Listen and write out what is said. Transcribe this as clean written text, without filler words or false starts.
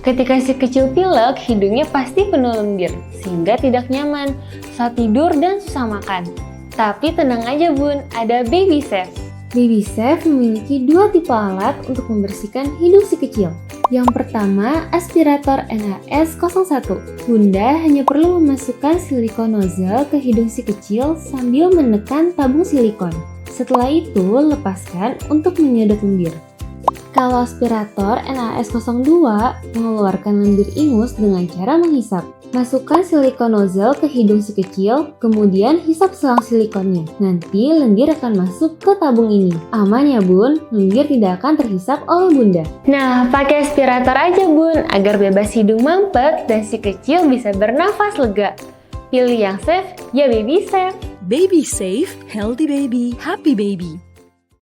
Ketika si kecil pilek, hidungnya pasti penuh lendir, sehingga tidak nyaman saat tidur dan susah makan. Tapi tenang aja bun, ada Baby Safe. Baby Safe memiliki dua tipe alat untuk membersihkan hidung si kecil. Yang pertama, aspirator NAS01. Bunda hanya perlu memasukkan silikon nozzle ke hidung si kecil sambil menekan tabung silikon. Setelah itu, lepaskan untuk menyedot lendir. Kalau aspirator NAS02 mengeluarkan lendir ingus dengan cara menghisap. Masukkan silikon nozzle ke hidung si kecil, kemudian hisap selang silikonnya. Nanti lendir akan masuk ke tabung ini. Aman ya bun, lendir tidak akan terhisap oleh bunda. Nah, pakai aspirator aja bun, agar bebas hidung mampet dan si kecil bisa bernafas lega. Pilih yang safe, ya Baby Safe. Baby Safe, healthy baby, happy baby.